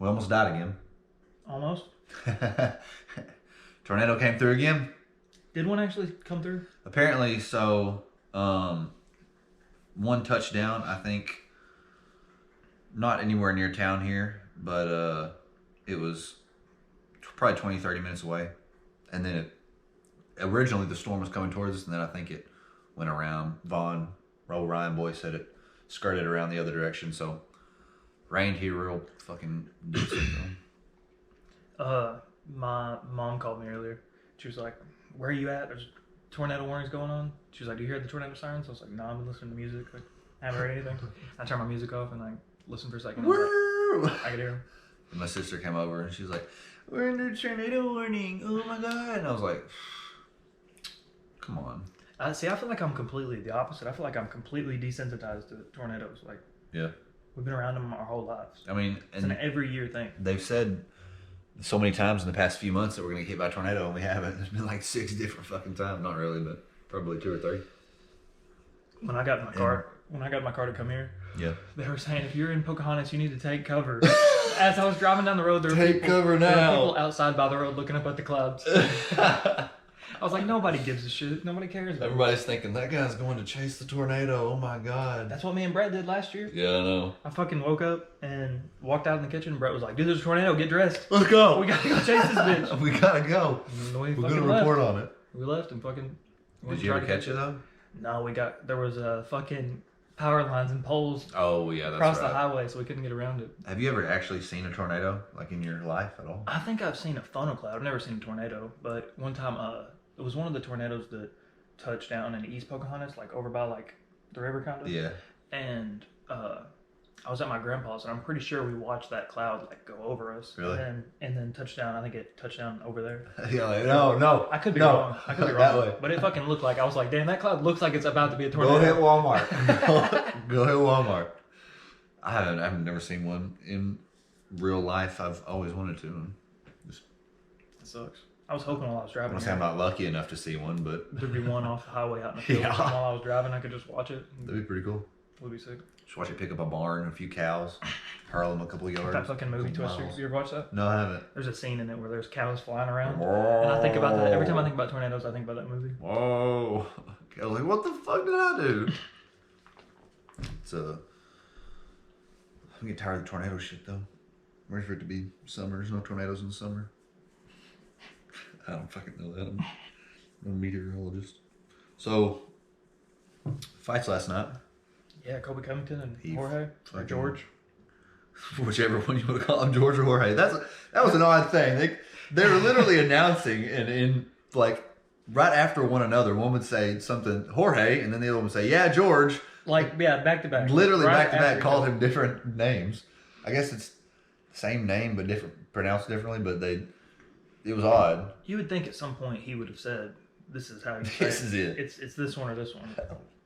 We almost died again. Almost. Tornado came through again. Did one actually come through? Apparently, so one touchdown, I think, not anywhere near town here, but it was probably 20, 30 minutes away. And then originally the storm was coming towards us, and then I think it went around. Ryan Boy said it skirted around the other direction, so rained here real fucking decent. My mom called me earlier. She was like, "Where are you at? There's tornado warnings going on." She was like, "Do you hear the tornado sirens?" I was like, "No, I've been listening to music. Like, I haven't heard anything." I turned my music off and like listened for a second. Woo! I could hear them. And my sister came over and she was like, "We're under tornado warning. Oh my god!" And I was like, "Come on." See, I feel like I'm completely the opposite. I feel like I'm completely desensitized to tornadoes. Like, Yeah. we've been around them our whole lives. I mean, It's an every year thing. they've said so many times in the past few months that we're gonna get hit by a tornado, and we haven't. There's been like 6 different fucking times. Not really, but probably 2 or 3. When I got in my car to come here, Yeah. they were saying if you're in Pocahontas, you need to take cover. As I was driving down the road, there were Take cover there were now. people outside by the road looking up at the clouds. I was like, nobody gives a shit. Nobody cares about it. Everybody's thinking that guy's going to chase the tornado. Oh my god. That's what me and Brett did last year. Yeah, I know. I fucking woke up and walked out in the kitchen. And Brett was like, "Dude, there's a tornado. Get dressed. Let's go. We gotta go chase this bitch." We gotta go. And we We're fucking gonna left. report on it. We left and fucking. went Did you and ever tried to catch it though? No, there was a fucking power lines and poles Oh yeah, that's across right. the highway, so we couldn't get around it. Have you ever actually seen a tornado, like in your life at all? I think I've seen a funnel cloud. I've never seen a tornado, but one time, it was one of the tornadoes that touched down in East Pocahontas, like over by like the river kind of. Yeah. And I was at my grandpa's, and I'm pretty sure we watched that cloud like go over us. Really? And then touch down. I think it touched down over there. Yeah, like, no. I could be No. wrong. I could be That wrong. way. But it fucking looked like I was like, damn, that cloud looks like it's about to be a tornado. Go hit Walmart. Go hit Walmart. I've never seen one in real life. I've always wanted to. It sucks. I was hoping while I was I driving. want to say I'm not lucky enough to see one, but There'd be one off the highway out in the field. Yeah. And while I was driving, I could just watch it. that'd be pretty cool. It would be sick. Just watch it pick up a barn, a few cows, hurl them a couple of yards. That fucking movie couple Twister. miles. You ever watch that? No, I haven't. There's a scene in it where there's cows flying around. And I think about that. Every time I think about tornadoes, I think about that movie. Whoa. I was like, what the fuck did I do? It's I'm getting tired of the tornado shit though. I'm ready for it to be summer. There's no tornadoes in the summer. I don't fucking know that. I'm no meteorologist. So, fights last night. Yeah, Kobe Covington and He Jorge or fucking- George. Whichever one you want to call him, George or Jorge. That was an odd thing. They were literally announcing and in like right after one another. One would say something Jorge, and then the other one would say, "Yeah, George." Like, yeah, back to back. Literally Right back to back, after called each him different names. I guess it's the same name but different, pronounced differently. But it was odd. other. You would think at some point he would have said, "This is how you say This is it. It's this one or this one."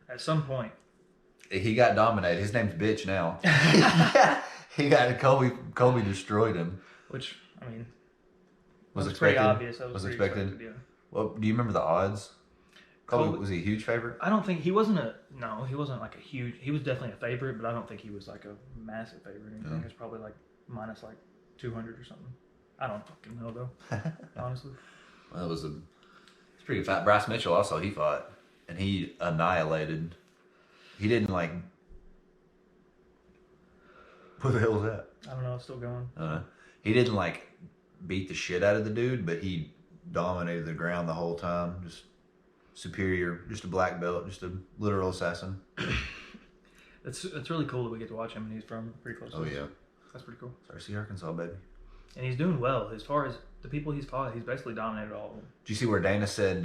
At some point. He got dominated. His name's Bitch now. He got Kobe destroyed him. Which, I mean, Was pretty expected. obvious. That Was pretty expected. Yeah. Well, do you remember the odds? Kobe- Was he a huge favorite? I don't think he wasn't like a huge. He was definitely a favorite, but I don't think he was like a massive favorite. I think it's probably like minus like 200 or something. I don't fucking know though, honestly. Well, it's pretty good fight. Bryce Mitchell also he fought, and he annihilated. He didn't like. What the hell was that? I don't know. It's still going. He didn't like beat the shit out of the dude, but he dominated the ground the whole time. Just superior, just a black belt, just a literal assassin. It's really cool that we get to watch him, and he's from pretty close. Oh to us. yeah, That's pretty cool. Sarcy, Arkansas, baby. And he's doing well as far as the people he's fought. He's basically dominated all of them. Did you see where Dana said?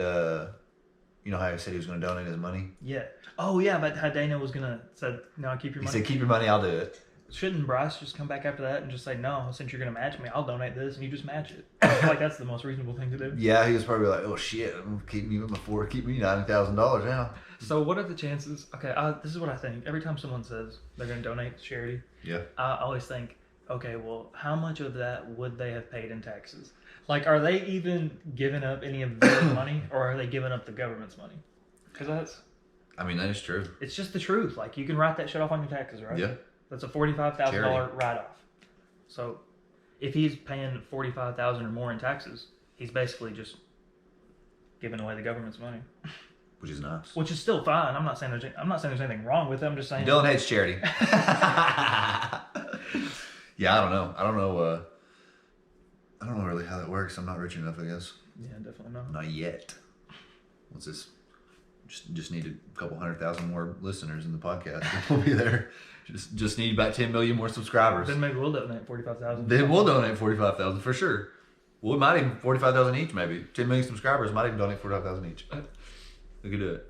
You know how he said he was going to donate his money? Yeah. Oh yeah, but how Dana was gonna said no, keep your He money. said, "Keep your money, I'll do it." Shouldn't Bryce just come back after that and just say, no, since you're going to match me, I'll donate this, and you just match it? I feel like that's the most reasonable thing to do. Yeah, he was probably like, "Oh shit, I'm gonna keep me before keep me $90,000 now." So what are the chances? Okay, this is what I think. Every time someone says they're going to donate to charity, Yeah. I always think, okay, well, how much of that would they have paid in taxes? Like, are they even giving up any of their money, or are they giving up the government's money? Because I mean, that is true. it's just the truth. Like, you can write that shit off on your taxes, right? Yeah. That's a $45,000 Charity. write-off. So if he's paying $45,000 or more in taxes, he's basically just giving away the government's money, which is nice. which is still fine. I'm not saying there's anything wrong with it. I'm just saying Dylan hates charity. Yeah, I don't know. I don't know really how that works. I'm not rich enough, I guess. Yeah, definitely not. Not yet. What's this? Just need a couple 100,000 more listeners in the podcast. We'll be there. Just need about 10 million more subscribers. Then maybe we'll donate 45,000. Then we'll donate 45,000 for sure. We might even 45,000 each, maybe 10 million subscribers might even donate 45,000 each. We could do it.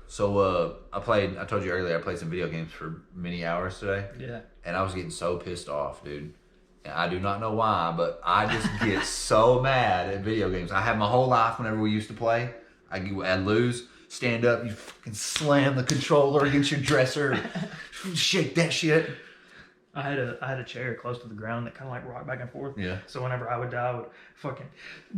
So I told you earlier, I played some video games for many hours today. Yeah. And I was getting so pissed off, dude. And I do not know why, but I just get so mad at video games. I have my whole life whenever we used to play. I'd lose, stand up, you fucking slam the controller against your dresser, shake that shit. I had a chair close to the ground that kind of like rocked back and forth. Yeah. So whenever I would die, I would fucking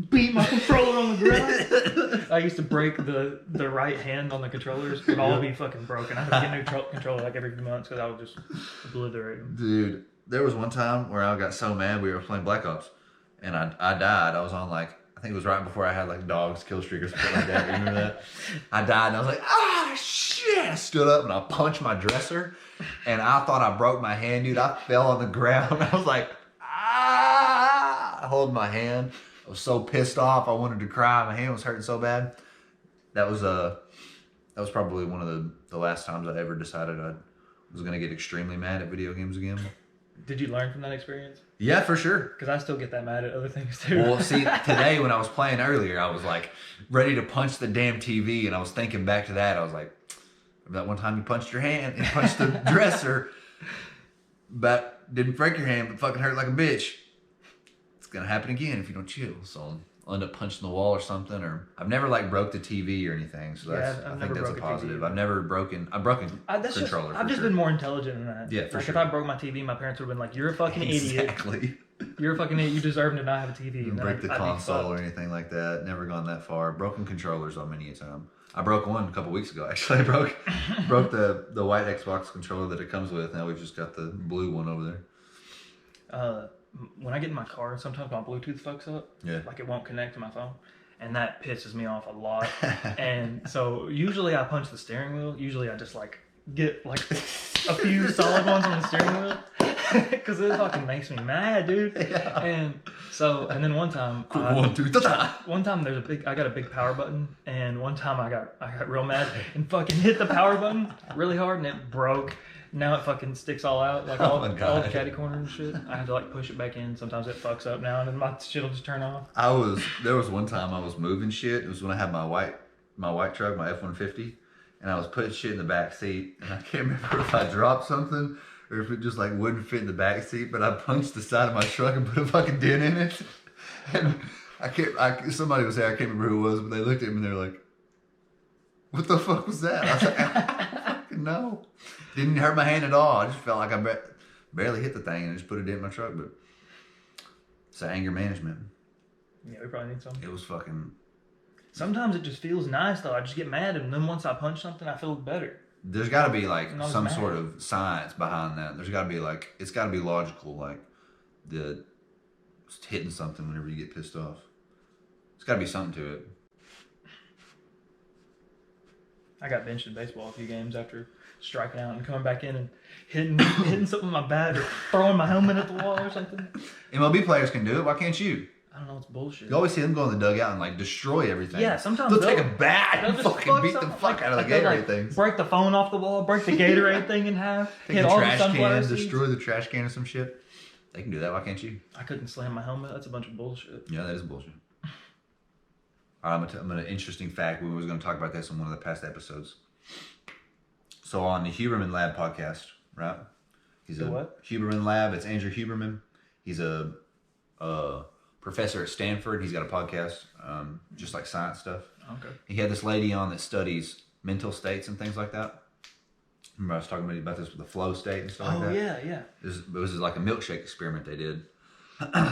beat my controller on the ground. I used to break the right hand on the controllers. It would all be fucking broken. I had to get a new controller like every few months because I would just obliterate them. Dude, there was one time where I got so mad we were playing Black Ops, and I died. I was on like, I think it was right before I had like dogs, kill streak or something like that. Remember that? I died and I was like, ah, shit. I stood up and I punched my dresser and I thought I broke my hand, dude. I fell on the ground. I was like, ah, I hold my hand. I was so pissed off. I wanted to cry. My hand was hurting so bad. That was probably one of the last times I ever decided I was going to get extremely mad at video games again. Did you learn from that experience? Yeah, for sure. Because I still get that mad at other things too. Well, see, today when I was playing earlier, I was like ready to punch the damn TV, and I was thinking back to that. I was like, that one time you punched your hand and punched the dresser, but didn't break your hand, but fucking hurt like a bitch. It's gonna happen again if you don't chill. So I'll end up punching the wall or something. Or I've never like broke the TV or anything, so that's I think that's a positive. I've broken controller. I've just been more intelligent than that. Yeah, for like sure. If I broke my TV, my parents would have been like, "You're a fucking idiot. Exactly. You're a fucking idiot. You deserve to not have a TV." Didn't break the console or anything like that. Never gone that far. Broken controllers on many a time. I broke one a couple weeks ago. Actually, I broke the white Xbox controller that it comes with. Now we've just got the blue one over there. When I get in my car, sometimes my Bluetooth fucks up. Yeah. Like it won't connect to my phone. And that pisses me off a lot. And so usually I punch the steering wheel. Usually I just like get like a few solid ones on the steering wheel. Because it fucking makes me mad, dude. Yeah. And then one time, One, two, ta-ta. one time I got a big power button, and one time I got real mad and fucking hit the power button really hard, and it broke. Now it fucking sticks all out, like all the catty corner and shit. I have to like push it back in. Sometimes it fucks up now, and then my shit'll just turn off. There was one time I was moving shit. It was when I had my white truck, my F-150, and I was putting shit in the back seat, and I can't remember if I dropped something or if it just like wouldn't fit in the back seat, but I punched the side of my truck and put a fucking dent in it. And somebody was there, I can't remember who it was, but they looked at me and they were like, "What the fuck was that?" I was like, "I don't fucking know." Didn't hurt my hand at all. I just felt like I barely hit the thing and just put a dent in my truck, but it's anger management. Yeah, we probably need some. It was fucking... Sometimes it just feels nice though. I just get mad, and then once I punch something, I feel better. There's got to be like And I was some mad. sort of science behind that. There's got to be like, it's got to be logical, like the hitting something whenever you get pissed off. It's got to be something to it. I got benched in baseball a few games after striking out and coming back in and hitting something with my bat or throwing my helmet at the wall or something. MLB players can do it. Why can't you? I don't know, it's bullshit. You always see them go in the dugout and like destroy everything. Yeah, sometimes they'll take a bat they'll and just fucking beat the something. fuck out of the Like, they'll, Gatorade things. Break the phone off the wall, break the Gatorade thing in half, Take hit the all the trash sunflower can, seeds. destroy the trash can or some shit. They can do that. Why can't you? I couldn't slam my helmet. That's a bunch of bullshit. Yeah, that is bullshit. All right, I'm gonna interesting fact. We was gonna talk about this in one of the past episodes. So on the Huberman Lab podcast, right? He's The a what? Huberman Lab. It's Andrew Huberman. He's a professor at Stanford. He's got a podcast, just like science stuff. Okay. He had this lady on that studies mental states and things like that. Remember I was talking about this with the flow state and stuff like that? Yeah. It was like a milkshake experiment they did.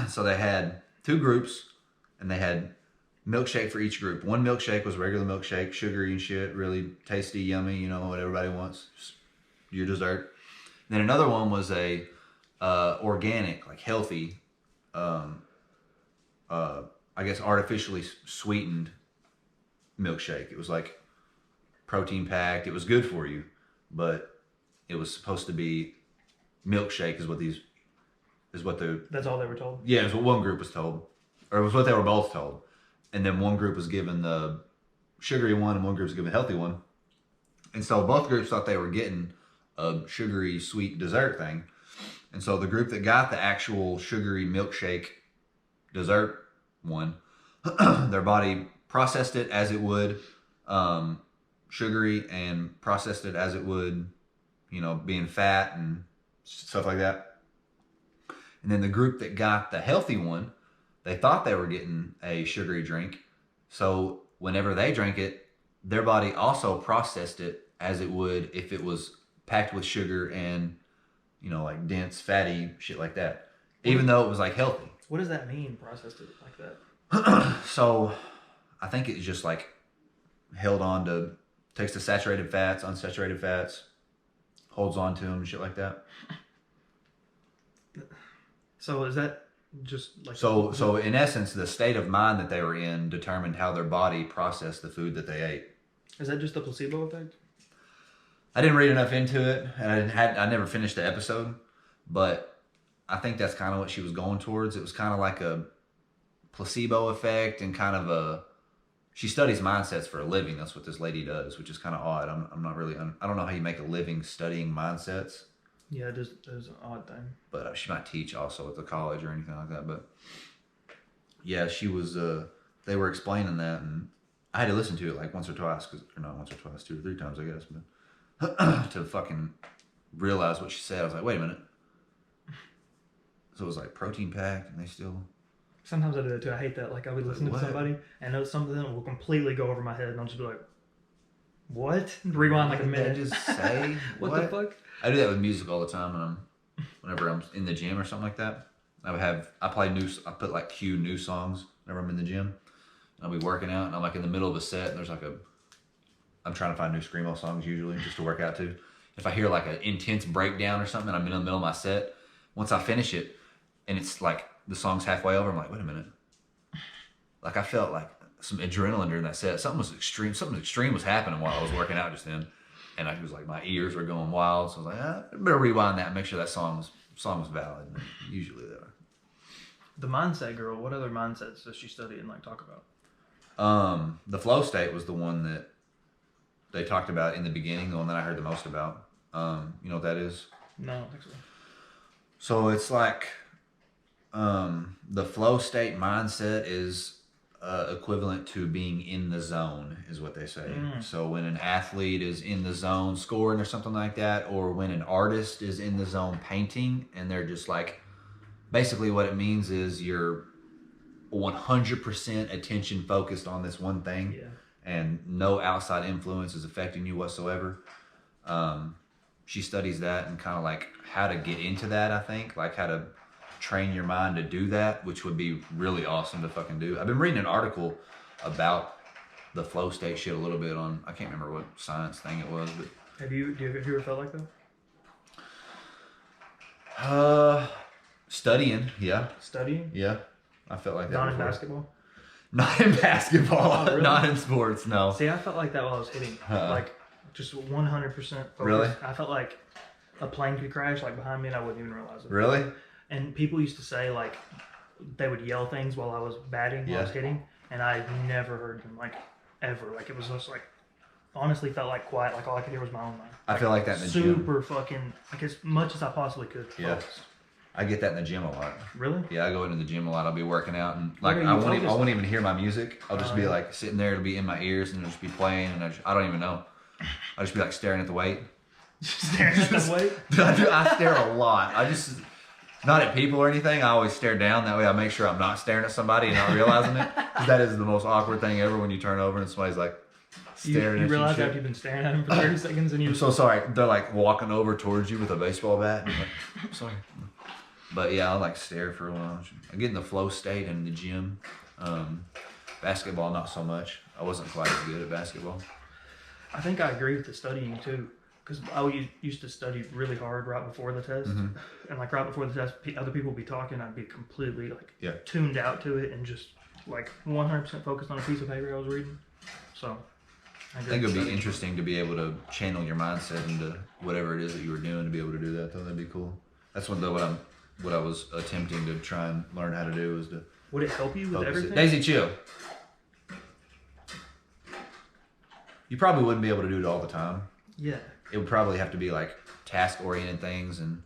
So they had two groups, and they had milkshake for each group. One milkshake was regular milkshake, sugary and shit, really tasty, yummy, you know, what everybody wants, just your dessert. And then another one was a organic, like healthy I guess artificially sweetened milkshake. It was like protein packed. It was good for you, but it was supposed to be milkshake is what the That's all they were told. yeah, it was what one group was told, or it was what they were both told, and then one group was given the sugary one, and one group was given the healthy one, and so both groups thought they were getting a sugary sweet dessert thing, and so the group that got the actual sugary milkshake dessert one, their body processed it as it would sugary and processed it as it would, being fat and stuff like that. And then the group that got the healthy one, they thought they were getting a sugary drink. So whenever they drank it, their body also processed it as it would if it was packed with sugar and, like dense, fatty shit like that. Even though it was like healthy. What does that mean, processed it like that? So I think it's just like held on to, takes the saturated fats, unsaturated fats, holds on to them, shit like that. So is that just like... So in essence, the state of mind that they were in determined how their body processed the food that they ate. Is that just the placebo effect? I didn't read enough into it, and I never finished the episode, but I think that's kind of what she was going towards. It was kind of like a placebo effect and kind of she studies mindsets for a living. That's what this lady does, which is kind of odd. I'm not really, I don't know how you make a living studying mindsets. Yeah, it is an odd thing. But she might teach also at the college or anything like that. But yeah, she was, they were explaining that, and I had to listen to it like once or twice, or not once or twice, 2 or 3 times, I guess, but to fucking realize what she said. I was like, wait a minute. So it was like protein packed, and they still... Sometimes I do that too. I hate that. Like, I'll be listening to somebody, and know something will completely go over my head, and I'll just be like, what? Rewind like a minute. Did they just say? What the fuck? I do that with music all the time whenever I'm in the gym or something like that. I put like cue new songs whenever I'm in the gym. And I'll be working out, and I'm like in the middle of a set, and there's like I'm trying to find new Screamo songs usually just to work out to. If I hear like an intense breakdown or something, and I'm in the middle of my set, once I finish it, and it's like the song's halfway over, I'm like, wait a minute. Like I felt like some adrenaline during that set. Something extreme was happening while I was working out just then. And I was like, my ears were going wild. So I was like, I better rewind that and make sure that song was valid. And usually they are. The mindset girl, what other mindsets does she study and like talk about? The flow state was the one that they talked about in the beginning, the one that I heard the most about. You know what that is? No, I don't think so. So it's like the flow state mindset is equivalent to being in the zone, is what they say. So when an athlete is in the zone scoring or something like that, or when an artist is in the zone painting, and they're just like, basically what it means is you're 100% attention focused on this one thing, and no outside influence is affecting you whatsoever. She studies that and kind of like how to get into that, I think, like how to train your mind to do that, which would be really awesome to fucking do. I've been reading an article about the flow state shit a little bit on, I can't remember what science thing it was, but Have you ever felt like that? Studying, yeah. Studying? Yeah. I felt like that. Not in before. basketball? Not in basketball. Oh, really? Not in sports, no. See, I felt like that while I was hitting. Like, just 100% focused. Really? I felt like a plane could crash like behind me and I wouldn't even realize it. Really? And people used to say like they would yell things while I was batting, while I was hitting, and I never heard them like ever. Like it was just like honestly felt like quiet. Like all I could hear was my own mind. I feel like that in the gym. Super fucking like as much as I possibly could. Yeah. Focused. I get that in the gym a lot. Really? Yeah, I go into the gym a lot. I'll be working out and What like are you I focused won't on? even hear my music. I'll just be like sitting there. It'll be in my ears and it'll just be playing and I don't even know. I'll just be like staring at the weight. Just staring at the weight? I stare a lot. I just, not at people or anything. I always stare down. That way I make sure I'm not staring at somebody and not realizing it. Because that is the most awkward thing ever when you turn over and somebody's like staring at you. You realize shit. after you've been staring at him for 30 seconds and you I'm so sorry. They're like walking over towards you with a baseball bat. And you're like, sorry. But yeah, I'll like stare for a while. I get in the flow state in the gym. Basketball, not so much. I wasn't quite as good at basketball. I think I agree with the studying too. because I used to study really hard right before the test, Mhm. and like right before the test, other people would be talking, I'd be completely like Yeah. tuned out to it and just like 100% focused on a piece of paper I was reading. So I think it would be interesting to be able to channel your mindset into whatever it is that you were doing to be able to do that. Though that'd be cool. That's what I was attempting to try and learn how to do was to Would it help you with focus everything? it. Daisy, chill. You probably wouldn't be able to do it all the time. Yeah. It would probably have to be like task oriented things, and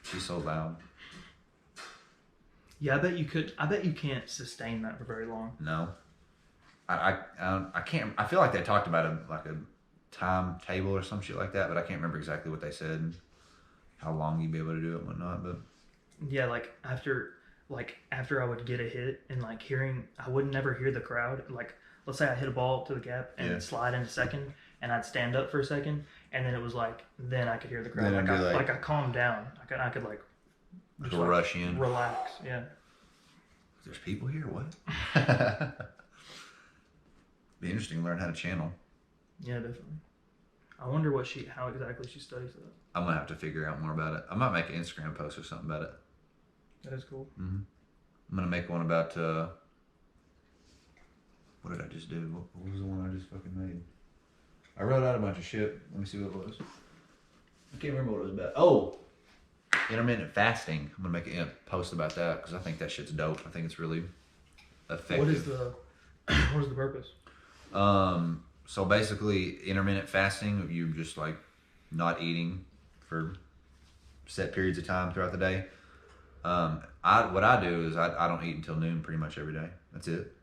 she's so loud. Yeah, I bet you could. I bet you can't sustain that for very long. No, I can't. I feel like they talked about a timetable or some shit like that, but I can't remember exactly what they said and how long you'd be able to do it and whatnot. But Yeah, like after I would get a hit and like I would never hear the crowd. Like let's say I hit a ball to the gap and Yeah. slide into second, and I'd stand up for a second, and then it was like then I could hear the crowd. Then it'd be like- I calmed down. I could like just, it'll rush in. relax. Yeah. There's people here. What? Be interesting to learn how to channel. Yeah, definitely. I wonder how exactly she studies that. I'm gonna have to figure out more about it. I might make an Instagram post or something about it. That is cool. I'm gonna make one about what did I just do? What was the one I just fucking made? I wrote out a bunch of shit. Let me see what it was. I can't remember what it was about. Oh, intermittent fasting. I'm gonna make a post about that because I think that shit's dope. I think it's really effective. What is the purpose? So basically, intermittent fasting, you just like not eating for set periods of time throughout the day. What I do is I don't eat until noon pretty much every day. That's it.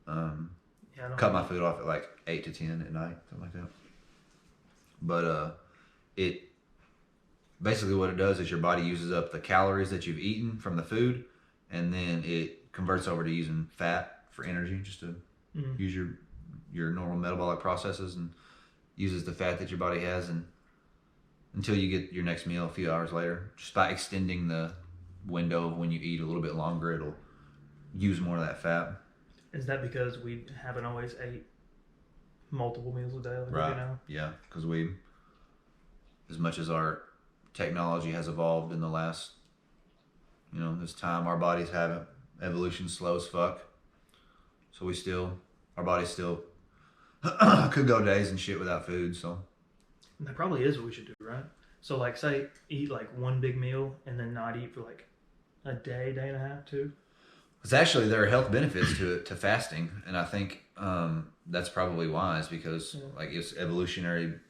Yeah, I don't Cut my food off at like 8 to 10 at night, something like that. But it basically what it does is your body uses up the calories that you've eaten from the food, and then it converts over to using fat for energy, just to use your normal metabolic processes, and uses the fat that your body has, and until you get your next meal a few hours later. Just by extending the window of when you eat a little bit longer, it'll use more of that fat. Is that because we haven't always ate multiple meals a day like we do now? Yeah, because as much as our technology has evolved in the last, this time, our bodies haven't. Evolution's slow as fuck. So our bodies still could go days and shit without food, so. And that probably is what we should do, right? So like say eat like one big meal and then not eat for like a day and a half, too. It's actually, there are health benefits to fasting, and I think that's probably wise because like it's evolutionarily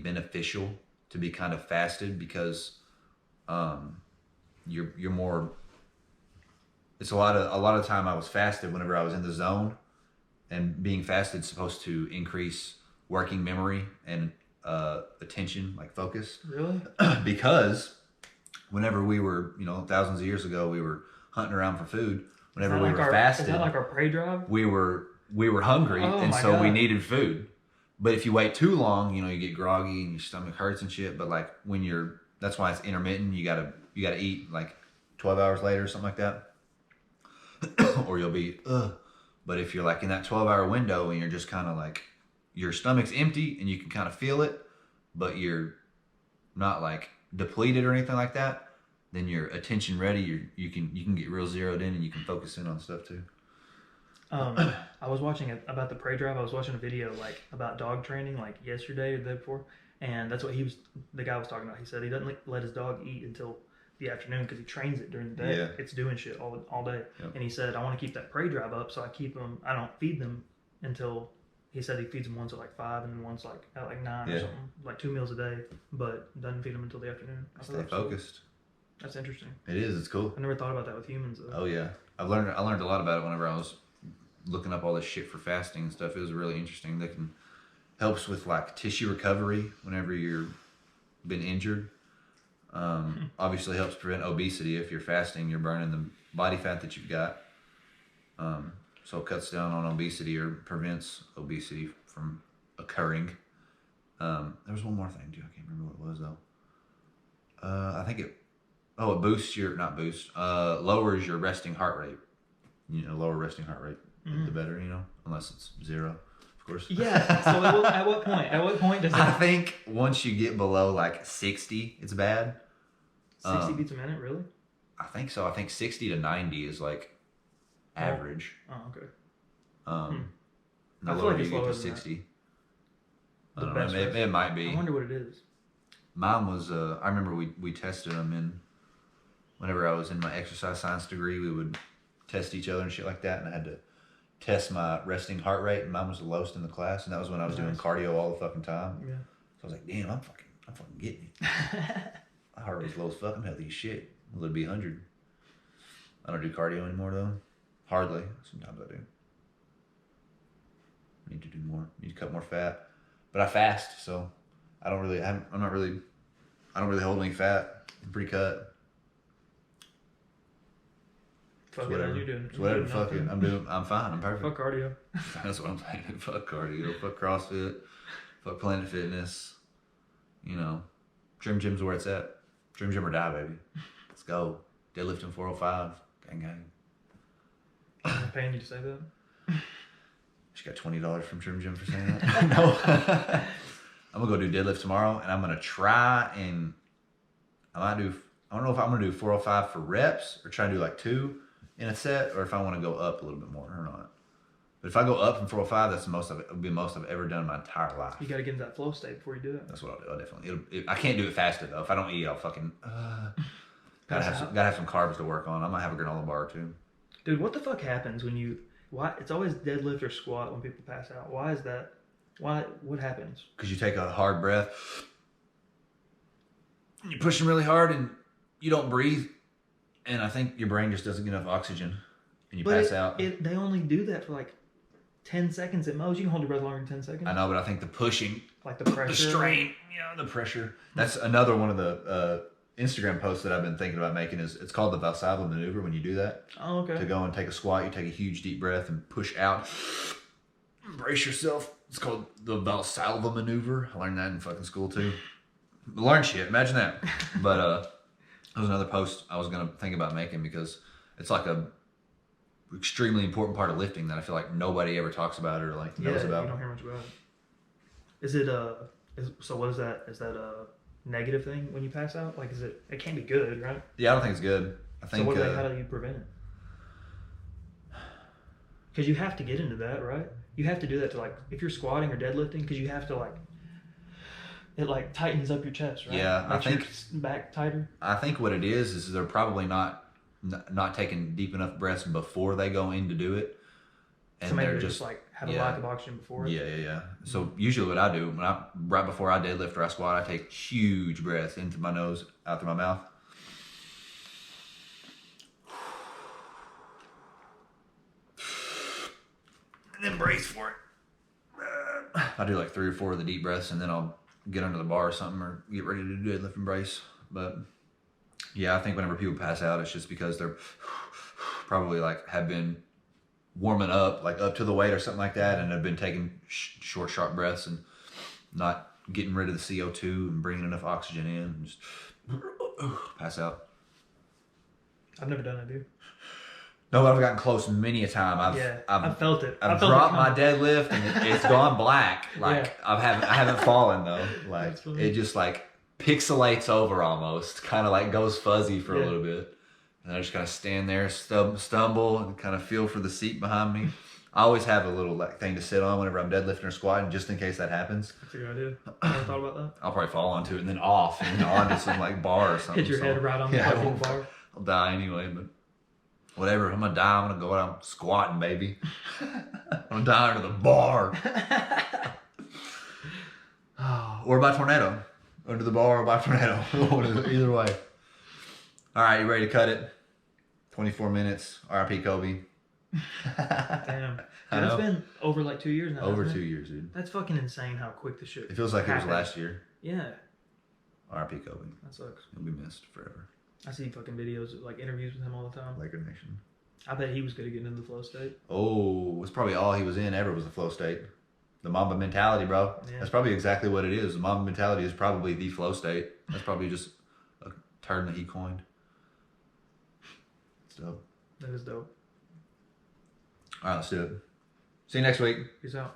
beneficial to be kind of fasted because you're more. It's a lot of time I was fasted whenever I was in the zone, and being fasted is supposed to increase working memory and attention, like focus. Really? Because whenever we were, thousands of years ago, we were hunting around for food. Whenever we were fasted, is that like our prey drive? we were hungry, Oh and my so we God. needed food. But if you wait too long, you get groggy and your stomach hurts and shit. But like that's why it's intermittent. You gotta eat like 12 hours later or something like that, or you'll be But if you're like in that 12-hour window and you're just kind of like your stomach's empty and you can kind of feel it, but you're not like depleted or anything like that, then your attention ready. You can get real zeroed in and you can focus in on stuff too. I was watching about the prey drive. I was watching a video like about dog training like yesterday or the day before, and that's what the guy was talking about. He said he doesn't let his dog eat until the afternoon because he trains it during the day. Yeah. It's doing shit all day. Yep. And he said I want to keep that prey drive up, so I don't feed them until. He said he feeds them once at like 5 and once like at like 9 or something, like 2 meals a day, but doesn't feed them until the afternoon. Stay focused. That's interesting. It is. It's cool. I never thought about that with humans though. Oh yeah, I learned a lot about it whenever I was looking up all this shit for fasting and stuff. It was really interesting. That helps with like tissue recovery whenever you're been injured. Obviously helps prevent obesity. If you're fasting, you're burning the body fat that you've got. So it cuts down on obesity or prevents obesity from occurring. There was one more thing too. I can't remember what it was though. I think it boosts lowers your resting heart rate. Lower resting heart rate, the better, unless it's 0. of course. Yeah. So at what point? At what point does I it think once you get below like 60, it's bad. 60 beats a minute? Really? I think so. I think 60 to 90 is like average. Oh, okay. The I feel lower like you it's get lower to than that. 60. I The don't know. best It might be. I wonder what it is. Mine was, I remember we tested them in, whenever I was in my exercise science degree, we would test each other and shit like that. And I had to test my resting heart rate, and mine was the lowest in the class. And that was when I was doing cardio all the fucking time. Yeah. So I was like, damn, I'm fucking getting it. My heart rate's low as fuck. I'm healthy as shit. Well, it'd be 100. I don't do cardio anymore though. Hardly. Sometimes I do. Need to do more. Need to cut more fat. But I fast, so I don't really hold any fat. I'm pretty cut. Fuck it, Whatever. you're doing. It's whatever. Fuck it. I'm fine. I'm perfect. Fuck cardio. That's what I'm saying. Fuck cardio. Fuck CrossFit. Fuck Planet Fitness. You know, Dream Gym's where it's at. Dream Gym or die, baby. Let's go. Deadlifting 405. Gang gang. I'm paying you to say that. She got $20 from Dream Gym for saying that. No. I'm gonna go do deadlift tomorrow, and I'm gonna try and I don't know if I'm gonna do 405 for reps or try and do like 2 in a set, or if I want to go up a little bit more or not. But if I go up from 405, that's the most of it. It'll be the most I've ever done in my entire life. You got to get into that flow state before you do it. That's what I'll do. I'll definitely. I can't do it fasted though. If I don't eat, I'll fucking. Gotta have some carbs to work on. I might have a granola bar or 2. Dude, what the fuck happens when you? Why it's always deadlift or squat when people pass out? Why is that? Why? What happens? Because you take a hard breath, and you push them really hard, and you don't breathe, and I think your brain just doesn't get enough oxygen, and you pass out. They only do that for like 10 seconds at most. You can hold your breath longer than 10 seconds. I know, but I think the pushing, like the pressure, the strain, the pressure. That's another one of the Instagram posts that I've been thinking about making. It's called the Valsalva maneuver. When you do that, oh, okay. To go and take a squat, you take a huge deep breath and push out. Brace yourself. It's called the Valsalva maneuver. I learned that in fucking school too. Learn shit. Imagine that. But that was another post I was gonna think about making, because it's like a extremely important part of lifting that I feel like nobody ever talks about or like knows about. You don't hear much about it. Is it so what is that? Is that a negative thing when you pass out? Like, it can't be good, right? Yeah, I don't think it's good. I think. So how do you prevent it? Because you have to get into that, right? You have to do that to, like, if you're squatting or deadlifting, because you have to, like, it like tightens up your chest, right? Yeah, Makes I think your back tighter. I think what it is they're probably not taking deep enough breaths before they go in to do it, and so maybe they're just like have a lack of oxygen before it. Yeah. So usually what I do right before I deadlift or I squat, I take huge breaths into my nose, out through my mouth. And then brace for it. I do like 3 or 4 of the deep breaths, and then I'll get under the bar or something or get ready to do deadlift and brace. But yeah, I think whenever people pass out, it's just because they're probably like have been warming up, like up to the weight or something like that, and have been taking short, sharp breaths and not getting rid of the CO2 and bringing enough oxygen in, and just pass out. I've never done it, dude. No, but I've gotten close many a time. I've felt it. I've dropped my deadlift and it's gone black. Like I haven't fallen though. Like it just like pixelates over almost, kind of like goes fuzzy for a little bit, and I just kind of stand there, stumble, and kind of feel for the seat behind me. I always have a little like thing to sit on whenever I'm deadlifting or squatting, just in case that happens. That's a good idea. I never thought about that. I'll probably fall onto it and then off and onto some like bar or something. Hit your head right on the fucking bar. I'll die anyway, but whatever. I'm gonna die. I'm gonna go out squatting, baby. I'm gonna die under the bar. Or by tornado. Under the bar or by tornado. Either way. All right, you ready to cut it? 24 minutes. R.I.P. Kobe. Damn. It's been over like 2 years now. Over 2 years, dude. That's fucking insane how quick this shit. It feels like happened. it was last year. Yeah. R.I.P. Kobe. That sucks. He'll be missed forever. I see fucking videos, like interviews with him all the time. Laker Nation. I bet he was good at getting into the flow state. Oh, it's probably all he was in ever was the flow state. The Mamba mentality, bro. Yeah. That's probably exactly what it is. The Mamba mentality is probably the flow state. That's probably just a term that he coined. It's dope. That is dope. All right, let's do it. See you next week. Peace out.